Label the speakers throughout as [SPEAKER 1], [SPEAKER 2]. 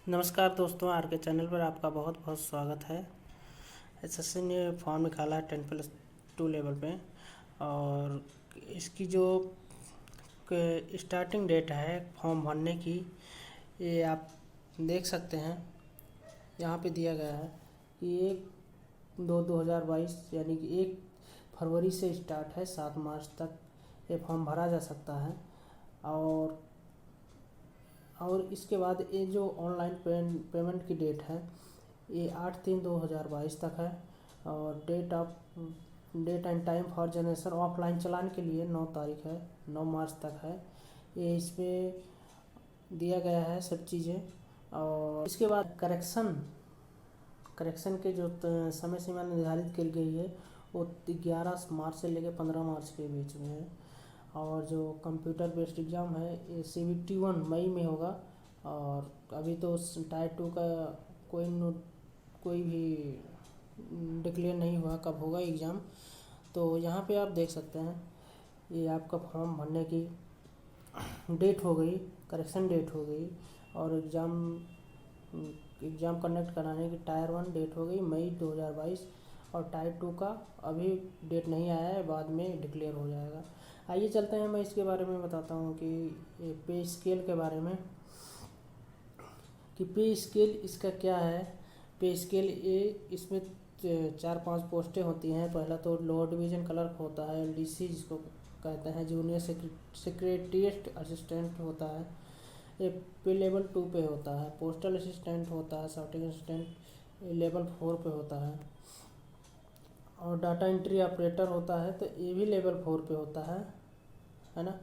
[SPEAKER 1] नमस्कार दोस्तों, आर के चैनल पर आपका बहुत बहुत स्वागत है। एसएससी ने फॉर्म निकाला है 10+2 लेवल पे और इसकी जो स्टार्टिंग डेट है फॉर्म भरने की, ये आप देख सकते हैं। यहाँ पे दिया गया है कि 1/2/2022 यानी कि 1 फरवरी से स्टार्ट है, 7 मार्च तक ये फॉर्म भरा जा सकता है। और इसके बाद ये जो ऑनलाइन पेमेंट की डेट है ये 8/3/2022 तक है। और date and time for generation offline challan के लिए 9 तारीख है, 9 मार्च तक है। ये इसमें दिया गया है सब चीज़ें। और इसके बाद करेक्शन के जो समय सीमा निर्धारित की गई है वो 11 मार्च से लेकर 15 मार्च के बीच में है। और जो कंप्यूटर बेस्ड एग्ज़ाम है ये CBT 1 मई में होगा। और अभी तो टायर 2 का कोई भी डिक्लेयर नहीं हुआ कब होगा एग्ज़ाम। तो यहाँ पे आप देख सकते हैं ये आपका फॉर्म भरने की डेट हो गई, करेक्शन डेट हो गई। और एग्ज़ाम कंडक्ट कराने की टायर 1 डेट हो गई मई 2022। और टायर 2 का अभी डेट नहीं आया है, बाद में डिक्लेयर हो जाएगा। आइए चलते हैं, मैं इसके बारे में बताता हूँ कि पे स्केल के बारे में कि पे स्केल इसका क्या है। पे स्केल इसमें 4-5 पोस्टें होती हैं। पहला तो लोअर डिवीज़न क्लर्क होता है, LDC जिसको कहते हैं, जूनियर सेक्रेटरीट असिस्टेंट होता है। ये पे लेवल 2 पे होता है। पोस्टल असिस्टेंट होता है, सॉर्टिंग असिस्टेंट लेवल 4 पे होता है। और डाटा एंट्री ऑपरेटर होता है तो ये भी लेवल 4 पे होता है ना।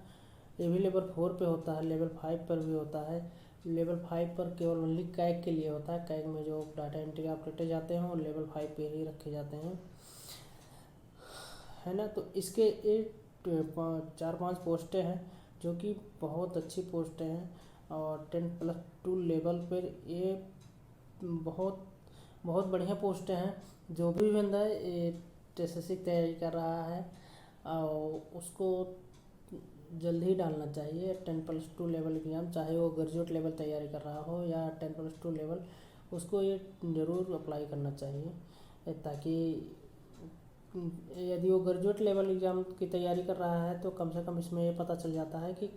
[SPEAKER 1] ये भी लेवल 4 पे होता है। लेवल 5 पर भी होता है। लेवल 5 पर केवल ओनली कैग के लिए होता है। कैग में जो डाटा एंट्री ऑपरेटर जाते हैं वो लेवल 5 पे ही रखे जाते हैं, है ना। तो इसके एक 4-5 पोस्टें हैं जो कि बहुत अच्छी पोस्टें हैं। और 10+2 लेवल पर ये बहुत बहुत बढ़िया पोस्टें हैं। जो भी बंदा एसएससी की तैयारी कर रहा है और उसको जल्द ही डालना चाहिए 10+2 लेवल एग्ज़ाम, चाहे वो ग्रेजुएट लेवल तैयारी कर रहा हो या 10+2 लेवल, उसको ये ज़रूर अप्लाई करना चाहिए। ताकि यदि वो ग्रेजुएट लेवल एग्ज़ाम की तैयारी कर रहा है तो कम से कम इसमें ये पता चल जाता है कि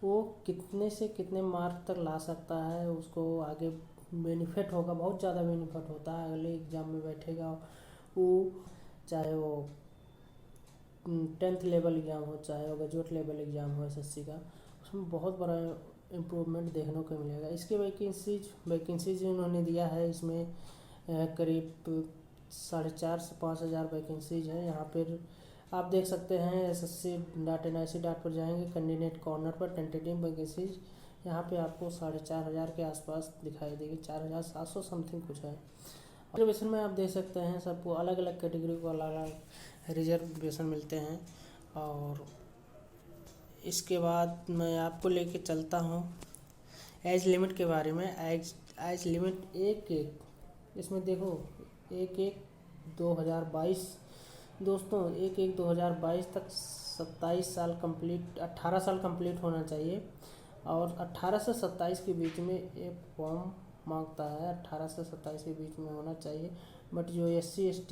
[SPEAKER 1] वो कितने से कितने मार्क तक ला सकता है। उसको आगे बेनिफिट होगा, बहुत ज़्यादा बेनिफिट होता है अगले एग्ज़ाम में बैठेगा वो, चाहे वो 10th लेवल एग्ज़ाम हो, चाहे वो ग्रेजुएट लेवल एग्ज़ाम हो एसएससी का, उसमें बहुत बड़ा इम्प्रूवमेंट देखने को मिलेगा। इसके वैकेंसीज उन्होंने दिया है इसमें करीब 4,500 से 5,000 वैकेंसीज है। यहाँ पर आप देख सकते हैं ssc.nic. पर जाएंगे, कैंडिडेट कॉर्नर पर टेंटेटिव वैकेंसीज, यहाँ पे आपको 4,500 के आसपास दिखाई देगी, 4,700 समथिंग कुछ है। रिजर्वेशन में आप देख सकते हैं सबको अलग अलग कैटेगरी को अलग अलग रिजर्वेशन मिलते हैं। और इसके बाद मैं आपको लेके चलता हूँ एज लिमिट के बारे में। एज लिमिट इसमें देखो 1/1/2022 दोस्तों, 1/1/2022 तक 18 साल कंप्लीट होना चाहिए। और 18 से 27 के बीच में ये फॉर्म मांगता है, 18 से 27 के बीच में होना चाहिए। बट जो S C S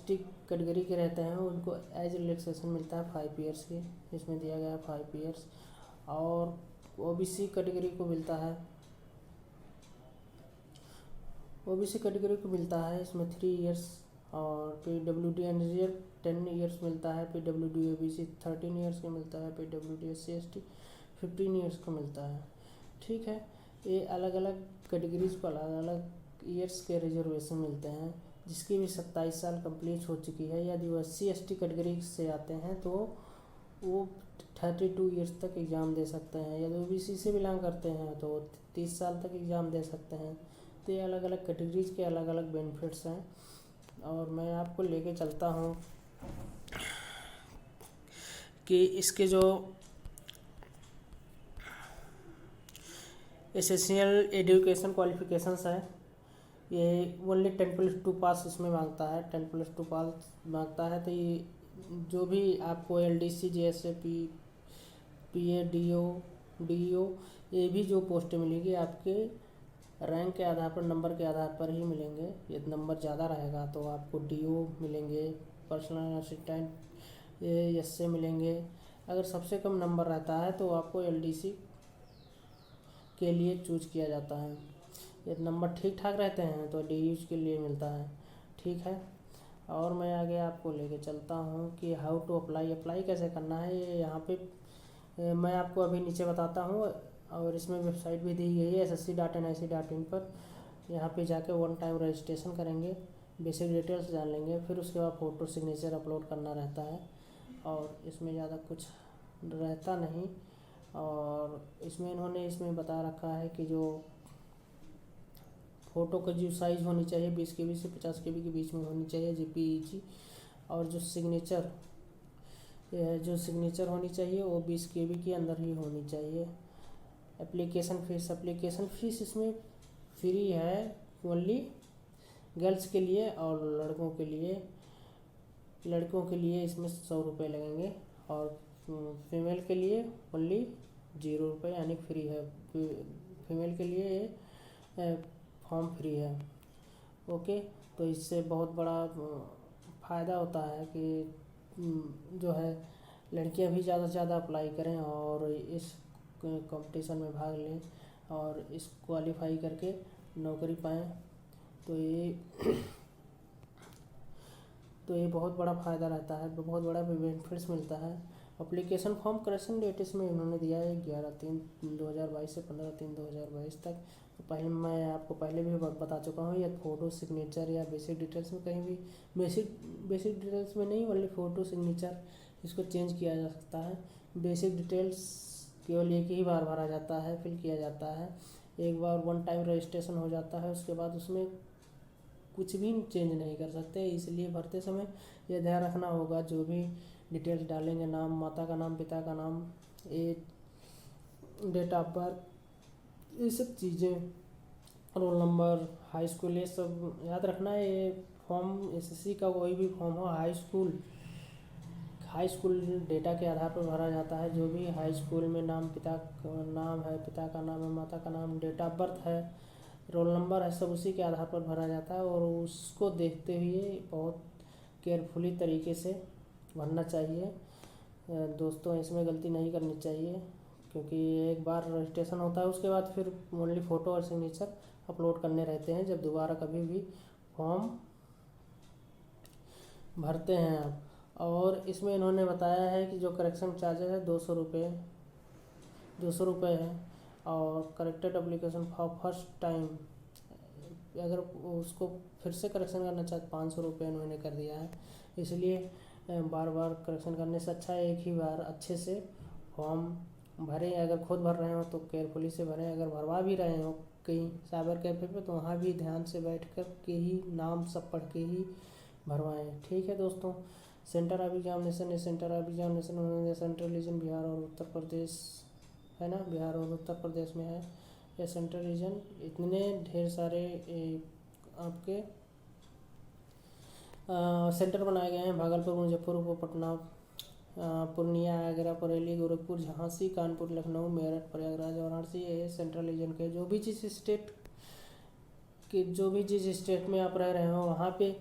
[SPEAKER 1] T category के रहते हैं उनको एज रिलैक्सेशन मिलता है 5 ईयर्स की, इसमें दिया गया है 5 ईयर्स। और ओबीसी कैटेगरी को मिलता है इसमें 3 ईयर्स। और PWD एंड रिजर्व 10 ईयर्स मिलता है। PWD OBC 13 ईयर्स का मिलता है। PWD SC ST 15 ईयर्स को मिलता है। ठीक है, ये अलग अलग कैटेगरीज को अलग अलग ईयर्स के रिजर्वेशन मिलते हैं। जिसकी भी 27 साल कंप्लीट हो चुकी है, यदि वो SC ST कैटेगरी से आते हैं तो वो 32 ईयर्स तक एग्ज़ाम दे सकते हैं। यदि OBC से बिलोंग करते हैं तो 30 साल तक एग्ज़ाम दे सकते हैं। तो ये अलग अलग कैटेगरीज के अलग अलग बेनिफिट्स हैं। और मैं आपको लेके चलता हूँ कि इसके जो एसेंशियल एजुकेशन क्वालिफिकेशंस है, ये ओनली 10+2 पास इसमें मांगता है। 10+2 पास मांगता है। तो ये जो भी आपको LDC, JSA, PA, DO ये भी जो पोस्टें मिलेगी आपके रैंक के आधार पर, नंबर के आधार पर ही मिलेंगे। यदि नंबर ज़्यादा रहेगा तो आपको डीओ मिलेंगे, पर्सनल असिस्टेंट एएसए मिलेंगे। अगर सबसे कम नंबर रहता है तो आपको एलडीसी के लिए चूज किया जाता है। यदि नंबर ठीक ठाक रहते हैं तो डीयू के लिए मिलता है। ठीक है, और मैं आगे आपको लेके चलता हूँ कि हाउ टू अप्लाई कैसे करना है। ये यहाँ पे मैं आपको अभी नीचे बताता हूँ, और इसमें वेबसाइट भी दी गई है ssc.nic.in पर। यहाँ पे जाके वन टाइम रजिस्ट्रेशन करेंगे, बेसिक डिटेल्स जान लेंगे, फिर उसके बाद फ़ोटो सिग्नेचर अपलोड करना रहता है, और इसमें ज़्यादा कुछ रहता नहीं। और इसमें बता रखा है कि जो फ़ोटो का जो साइज़ होनी चाहिए 20 KB से 50 KB के बीच में होनी चाहिए JPEG, और जो सिग्नेचर होनी चाहिए वो 20 KB के अंदर ही होनी चाहिए। एप्लीकेशन फ़ीस इसमें फ्री है, ओनली गर्ल्स के लिए, और लड़कों के लिए इसमें 100 रुपये लगेंगे, और फीमेल के लिए ओनली 0 रुपये यानी फ्री है। फीमेल के लिए फॉर्म फ्री है। ओके, तो इससे बहुत बड़ा फ़ायदा होता है कि जो है लड़कियां भी ज़्यादा से ज़्यादा अप्लाई करें और इस कंपटीशन में भाग लें और इस क्वालिफाई करके नौकरी पाएँ। तो ये बहुत बड़ा फ़ायदा रहता है, बहुत बड़ा बेनिफिट्स मिलता है। एप्लीकेशन फॉर्म करेक्शन डेट इसमें इन्होंने दिया है 11/3/2022 से 15/3/2022 तक। तो पहले मैं आपको पहले भी बता चुका हूँ, या फ़ोटो सिग्नेचर या बेसिक डिटेल्स में कहीं भी बेसिक डिटेल्स में नहीं, ओनली फ़ोटो सिग्नेचर इसको चेंज किया जा सकता है। बेसिक डिटेल्स केवल एक ही बार भरा जाता है, फिल किया जाता है, एक बार वन टाइम रजिस्ट्रेशन हो जाता है, उसके बाद उसमें कुछ भी चेंज नहीं कर सकते। इसलिए भरते समय यह ध्यान रखना होगा, जो भी डिटेल्स डालेंगे, नाम, माता का नाम, पिता का नाम, एज, डेट ऑफ बर्थ, ये सब चीज़ें, रोल नंबर, हाई स्कूल, ये सब याद रखना है। ये फॉर्म एसएससी का कोई भी फॉर्म हो, हाई स्कूल डेटा के आधार पर भरा जाता है। जो भी हाई स्कूल में नाम है, पिता का नाम है, माता का नाम, डेट ऑफ बर्थ है, रोल नंबर है, सब उसी के आधार पर भरा जाता है, और उसको देखते हुए बहुत केयरफुली तरीके से भरना चाहिए। दोस्तों, इसमें गलती नहीं करनी चाहिए, क्योंकि एक बार रजिस्ट्रेशन होता है उसके बाद फिर ओनली फ़ोटो और सिग्नेचर अपलोड करने रहते हैं जब दोबारा कभी भी फॉर्म भरते हैं आप। और इसमें इन्होंने बताया है कि जो करेक्शन चार्जेस है 200 रुपये है, और corrected application for first time अगर उसको फिर से करेक्शन करना चाहे 500 रुपये इन्होंने कर दिया है। इसलिए बार बार करेक्शन करने से अच्छा है एक ही बार अच्छे से फॉर्म भरें। अगर खुद भर रहे हो तो केयरफुली से भरें, अगर भरवा भी रहे हो कहीं साइबर कैफ़े पे तो वहाँ भी ध्यान से बैठ कर के ही नाम सब पढ़ के ही भरवाएं। ठीक है दोस्तों, centre of examination central region Bihar और उत्तर प्रदेश है ना, बिहार और उत्तर प्रदेश में है या सेंट्रल रीजन। इतने ढेर सारे आपके सेंटर बनाए गए हैं, भागलपुर, मुजफ्फरपुर, पटना, पूर्णिया, आगरा, बरेली, गोरखपुर, झांसी, कानपुर, लखनऊ, मेरठ, प्रयागराज, वाराणसी। ये सेंट्रल रीजन के जो भी जिस स्टेट में आप रह रहे हो वहाँ पे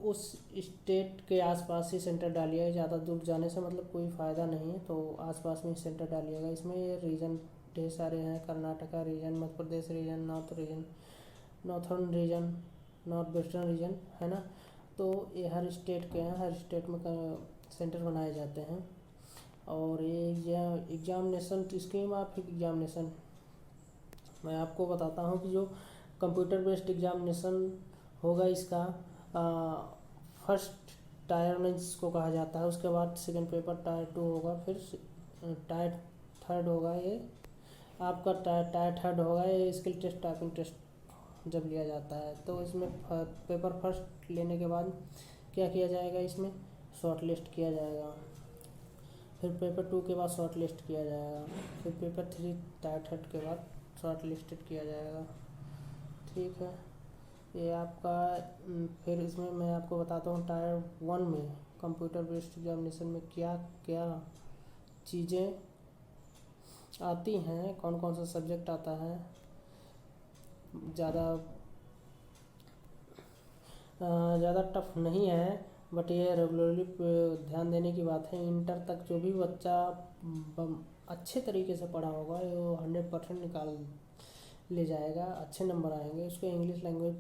[SPEAKER 1] उस स्टेट के आसपास ही सेंटर डालिएगा। ज़्यादा दूर जाने से मतलब कोई फ़ायदा नहीं है, तो आसपास में सेंटर डालिएगा। इसमें रीजन ढेर सारे हैं, Karnataka region, Madhya Pradesh region, northern region, north western region है ना। तो ये हर स्टेट के हैं, हर स्टेट में सेंटर बनाए जाते हैं। और ये एग्जामिनेशन स्कीम ऑफ एग्जामिनेशन मैं आपको बताता हूँ कि जो कंप्यूटर बेस्ड एग्जामिनेशन होगा इसका फर्स्ट टायर 1 जिसको कहा जाता है, उसके बाद सेकंड पेपर टायर 2 होगा, फिर टायर 3 होगा। ये आपका टायर 3 होगा ये स्किल टेस्ट, टाइपिंग टेस्ट जब लिया जाता है। तो इसमें पेपर फर्स्ट लेने के बाद क्या किया जाएगा, इसमें शॉर्ट लिस्ट किया जाएगा, फिर पेपर 2 के बाद शॉर्ट लिस्ट किया जाएगा, फिर पेपर 3 टायर 3 के बाद शॉर्ट लिस्टेड किया जाएगा। ठीक है, ये आपका फिर इसमें मैं आपको बताता हूँ टायर 1 में कंप्यूटर बेस्ड एग्जामिनेशन में क्या क्या चीज़ें आती हैं, कौन कौन सा सब्जेक्ट आता है, ज़्यादा ज़्यादा टफ नहीं है, बट ये रेगुलरली ध्यान देने की बात है। इंटर तक जो भी बच्चा अच्छे तरीके से पढ़ा होगा वो 100% निकाल ले जाएगा, अच्छे नंबर आएंगे उसके। इंग्लिश लैंग्वेज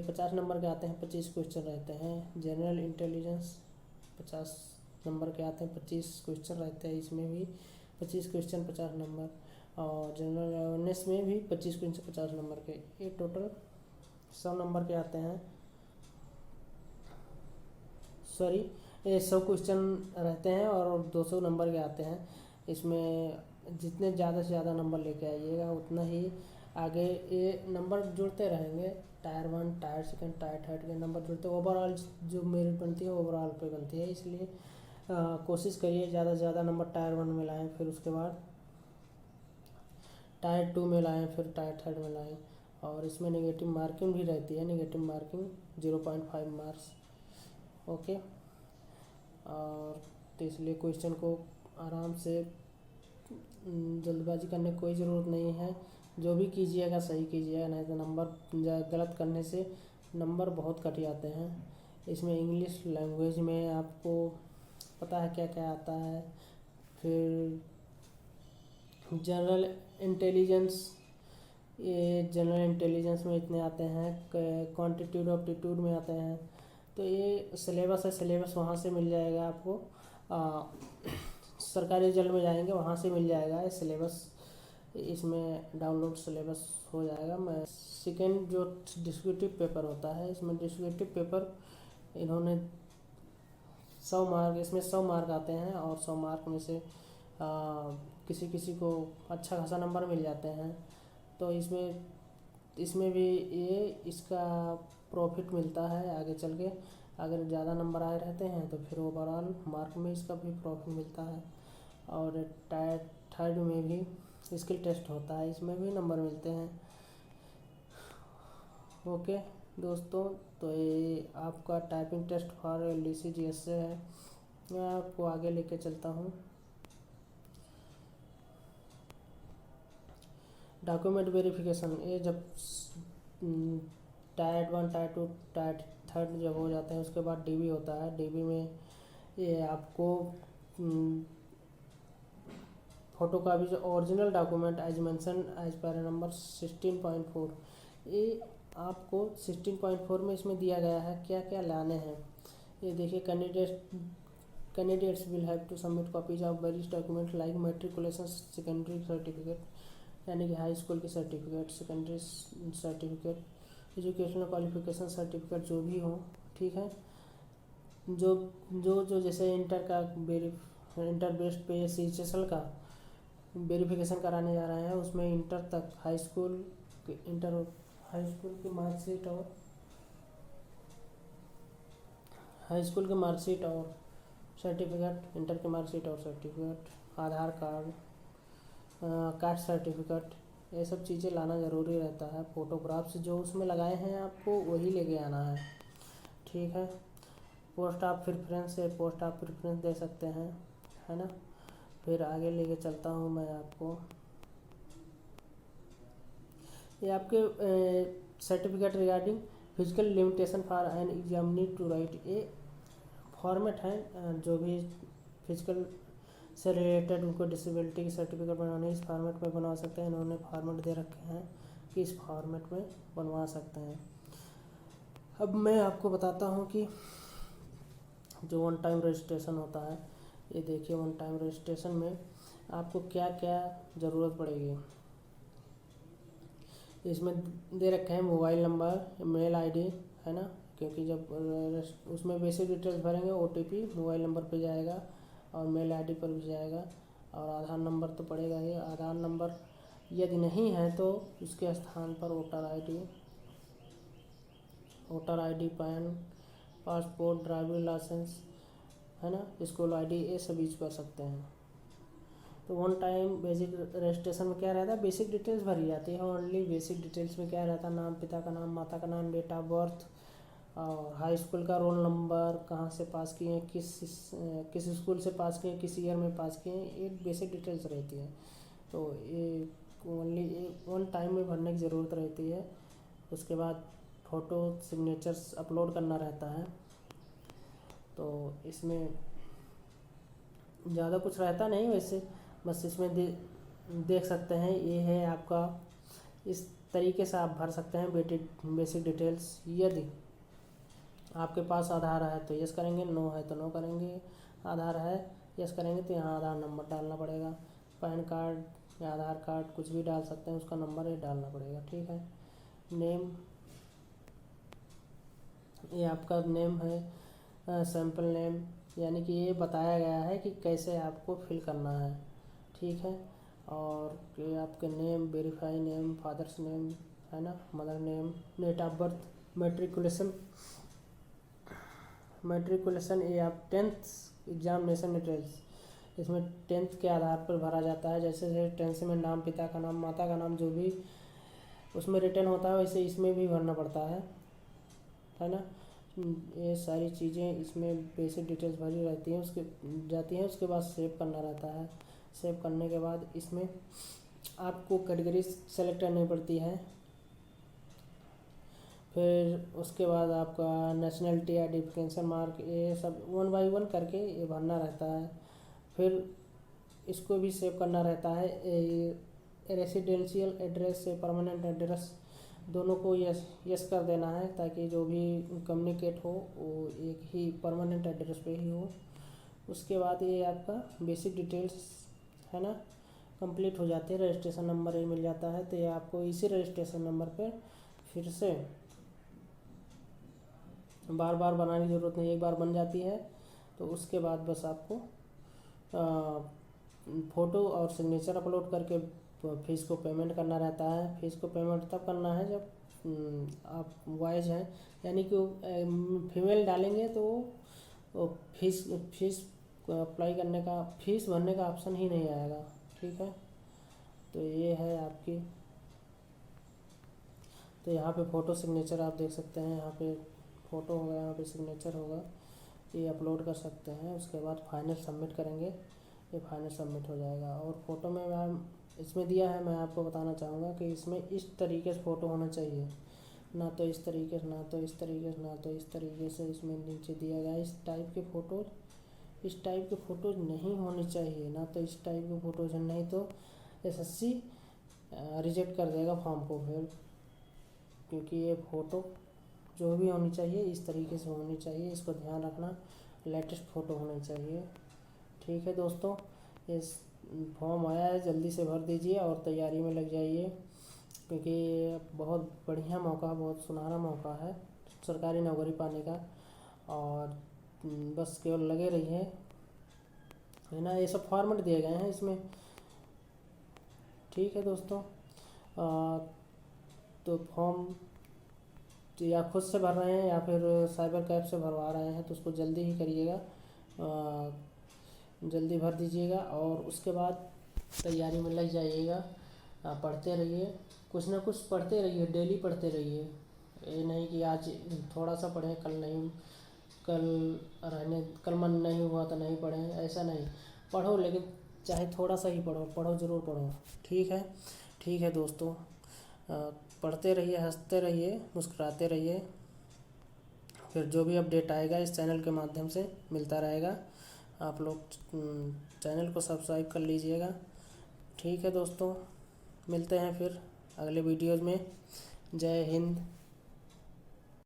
[SPEAKER 1] 50 नंबर के आते हैं, 25 क्वेश्चन रहते हैं। जनरल इंटेलिजेंस 50 नंबर के आते हैं, 25 क्वेश्चन रहते हैं, इसमें भी 25 क्वेश्चन 50 नंबर। और जनरल अवेयरनेस में भी 25 क्वेश्चन 50 नंबर के, ये टोटल 100 नंबर के आते हैं। सॉरी, ये 100 क्वेश्चन रहते हैं और 200 नंबर के आते हैं। इसमें जितने ज़्यादा से ज़्यादा नंबर लेके आइएगा उतना ही आगे ये नंबर जुड़ते रहेंगे। टायर 1, टायर 2, टायर 3 के नंबर जुड़ते, ओवरऑल जो मेरिट बनती है ओवरऑल पे बनती है। इसलिए कोशिश करिए ज़्यादा से ज़्यादा नंबर टायर 1 में लाएँ, फिर उसके बाद टायर 2 में लाएँ, फिर टायर 3 में लाएँ। और इसमें नेगेटिव मार्किंग भी रहती है, नेगेटिव मार्किंग 0.5 मार्क्स। ओके। और तो इसलिए क्वेश्चन को आराम से, जल्दबाजी करने की कोई ज़रूरत नहीं है। जो भी कीजिएगा सही कीजिएगा, नहीं तो नंबर गलत करने से नंबर बहुत कट जाते हैं। इसमें इंग्लिश लैंग्वेज में आपको पता है क्या क्या आता है। फिर जनरल इंटेलिजेंस, ये जनरल इंटेलिजेंस में इतने आते हैं, क्वांटिट्यूड एप्टीट्यूड में आते हैं। तो ये सिलेबस है, सिलेबस वहाँ से मिल जाएगा आपको। सरकारी रिजल्ट में जाएंगे वहाँ से मिल जाएगा ये सिलेबस, इसमें डाउनलोड सिलेबस हो जाएगा। मैं सेकेंड जो डिस्क्रिप्टिव पेपर होता है, इसमें डिस्क्रिप्टिव पेपर इन्होंने 100 मार्क, इसमें 100 मार्क आते हैं और 100 मार्क में से किसी किसी को अच्छा खासा नंबर मिल जाते हैं। तो इसमें भी ये इसका प्रॉफिट मिलता है आगे चल के। अगर ज़्यादा नंबर आए रहते हैं तो फिर ओवरऑल मार्क में इसका भी प्रॉफिट मिलता है। और टायर 3 में भी स्किल टेस्ट होता है, इसमें भी नंबर मिलते हैं। ओके दोस्तों, तो ये आपका typing test for LDC GS से है। मैं आपको आगे लेके चलता हूँ। डॉक्यूमेंट वेरिफिकेशन, ये जब टायर 1, टायर 2, टायर 3 जब हो जाते हैं उसके बाद DB होता है। DB में ये आपको फ़ोटो का भी जो original document as mention as para number 16.4, ये आपको 16.4 में इसमें दिया गया है क्या क्या लाने हैं। ये देखिए, candidates will have to submit copies of various document like matriculation secondary certificate, यानी कि हाई स्कूल की certificate, secondary certificate, educational qualification certificate जो भी हो, ठीक है। जो जो जो जैसे इंटर बेस्ड पे CHSL का वेरिफिकेशन कराने जा रहे हैं, उसमें इंटर तक हाई स्कूल की मार्कशीट और सर्टिफिकेट, इंटर की मार्कशीट और certificate, Aadhaar card, caste certificate, ये सब चीज़ें लाना ज़रूरी रहता है। फ़ोटोग्राफ्स जो उसमें लगाए हैं आपको वही लेके आना है, ठीक है। पोस्ट ऑफ प्रेफरेंस दे सकते हैं, है ना। फिर आगे लेके चलता हूँ मैं आपको। ये आपके certificate regarding physical limitation for an examinee to write, ये फॉर्मेट है। जो भी फिजिकल से रिलेटेड उनको डिसेबिलिटी की सर्टिफिकेट बनाने इस फॉर्मेट में बना सकते हैं। इन्होंने फॉर्मेट दे रखे हैं कि इस फॉर्मेट में बनवा सकते हैं। अब मैं आपको बताता हूँ कि जो वन टाइम रजिस्ट्रेशन होता है, ये देखिए वन टाइम रजिस्ट्रेशन में आपको क्या क्या ज़रूरत पड़ेगी। इसमें दे रखे हैं मोबाइल नंबर, मेल ID, है ना, क्योंकि जब उसमें बेसिक डिटेल्स भरेंगे OTP मोबाइल नंबर पे जाएगा और मेल ID पर भी जाएगा। और आधार नंबर तो पड़ेगा ही। आधार नंबर यदि नहीं है तो उसके स्थान पर voter ID, PAN, passport, driving licence, है ना, स्कूल ID, ये सब यूज कर सकते हैं। तो वन टाइम बेसिक रजिस्ट्रेशन में क्या रहता है, बेसिक डिटेल्स भरी जाती है। ओनली बेसिक डिटेल्स में क्या रहता है, नाम, पिता का नाम, माता का नाम, डेट ऑफ बर्थ, और हाई स्कूल का रोल नंबर, कहाँ से पास किए, किस स्कूल से पास किए, किस ईयर में पास किए, ये बेसिक डिटेल्स रहती है। तो ये ओनली वन टाइम में भरने की ज़रूरत रहती है। उसके बाद फ़ोटो सिग्नेचर्स अपलोड करना रहता है। तो इसमें ज़्यादा कुछ रहता नहीं वैसे, बस इसमें देख सकते हैं ये है आपका। इस तरीके से आप भर सकते हैं बेसिक डिटेल्स। यदि आपके पास आधार है तो यस करेंगे, नो है तो नो करेंगे। आधार है यस करेंगे तो यहाँ आधार नंबर डालना पड़ेगा। पैन कार्ड या आधार कार्ड कुछ भी डाल सकते हैं, उसका नंबर ये डालना पड़ेगा। ठीक है। नेम, ये आपका नेम है, सैम्पल नेम, यानी कि ये बताया गया है कि कैसे आपको फिल करना है। ठीक है। और ये आपके name, verify name, father's name है ना, mother name, date of birth, matriculation ये आप 10th एग्जामिनेशन डिटेल्स, इसमें 10th के आधार पर भरा जाता है। जैसे 10th में नाम, पिता का नाम, माता का नाम, जो भी उसमें रिटर्न होता है वैसे इसमें भी भरना पड़ता है ना। ये सारी चीज़ें इसमें बेसिक डिटेल्स भरी रहती हैं, उसके बाद सेव करना रहता है। सेव करने के बाद इसमें आपको कैटेगरी सेलेक्ट करनी पड़ती है। फिर उसके बाद आपका नेशनलिटी, आइडेंटिफिकेशन मार्क, ये सब 1 बाय 1 करके ये भरना रहता है। फिर इसको भी सेव करना रहता है। रेसिडेंशियल एड्रेस से परमानेंट एड्रेस दोनों को यस कर देना है, ताकि जो भी कम्युनिकेट हो वो एक ही परमानेंट एड्रेस पे ही हो। उसके बाद ये आपका बेसिक डिटेल्स है ना कंप्लीट हो जाती है। रजिस्ट्रेशन नंबर ये मिल जाता है, तो ये आपको इसी रजिस्ट्रेशन नंबर पे फिर से बार बार बनाने की ज़रूरत नहीं, एक बार बन जाती है तो उसके बाद बस आपको फ़ोटो और सिग्नेचर अपलोड करके फीस को पेमेंट करना रहता है। फीस को पेमेंट तब करना है जब आप वॉइस हैं, यानी कि फीमेल डालेंगे तो फीस अप्लाई करने का, फीस भरने का ऑप्शन ही नहीं आएगा। ठीक है। तो ये है आपकी, तो यहाँ पे फ़ोटो सिग्नेचर आप देख सकते हैं, यहाँ पे फ़ोटो होगा, यहाँ पे सिग्नेचर होगा, ये अपलोड कर सकते हैं। उसके बाद फाइनल सबमिट करेंगे, ये फाइनल सबमिट हो जाएगा। और फ़ोटो में मैम इसमें दिया है, मैं आपको बताना चाहूँगा कि इसमें इस तरीके से फ़ोटो होना चाहिए, ना तो इस तरीके से, ना तो इस तरीके से, ना तो इस तरीके से। इसमें नीचे दिया गया इस टाइप के फ़ोटोज़ नहीं होनी चाहिए, ना तो इस टाइप के फ़ोटोज़ हैं, नहीं तो SSC रिजेक्ट कर देगा फॉर्म को फिर। क्योंकि ये फ़ोटो जो भी होनी चाहिए इस तरीके से होनी चाहिए, इसको ध्यान रखना, लेटेस्ट फ़ोटो होनी चाहिए। ठीक है दोस्तों, इस फॉर्म आया है, जल्दी से भर दीजिए और तैयारी में लग जाइए, क्योंकि ये बहुत बढ़िया मौका, बहुत सुनहरा मौका है सरकारी नौकरी पाने का। और बस केवल लगे रहिए, है ना। ये सब फॉर्मेट दिए गए हैं इसमें। ठीक है दोस्तों, तो फॉर्म या खुद से भर रहे हैं या फिर साइबर कैफ से भरवा रहे हैं तो उसको जल्दी ही करिएगा, जल्दी भर दीजिएगा और उसके बाद तैयारी में लग जाइएगा। पढ़ते रहिए, कुछ ना कुछ पढ़ते रहिए, डेली पढ़ते रहिए। ये नहीं कि आज थोड़ा सा पढ़ें, कल मन नहीं हुआ तो नहीं पढ़ें, ऐसा नहीं। पढ़ो, लेकिन चाहे थोड़ा सा ही पढ़ो ज़रूर पढ़ो। ठीक है दोस्तों, पढ़ते रहिए, हंसते रहिए, मुस्कुराते रहिए। फिर जो भी अपडेट आएगा इस चैनल के माध्यम से मिलता रहेगा। आप लोग चैनल को सब्सक्राइब कर लीजिएगा। ठीक है दोस्तों, मिलते हैं फिर अगले वीडियोज़ में। जय हिंद।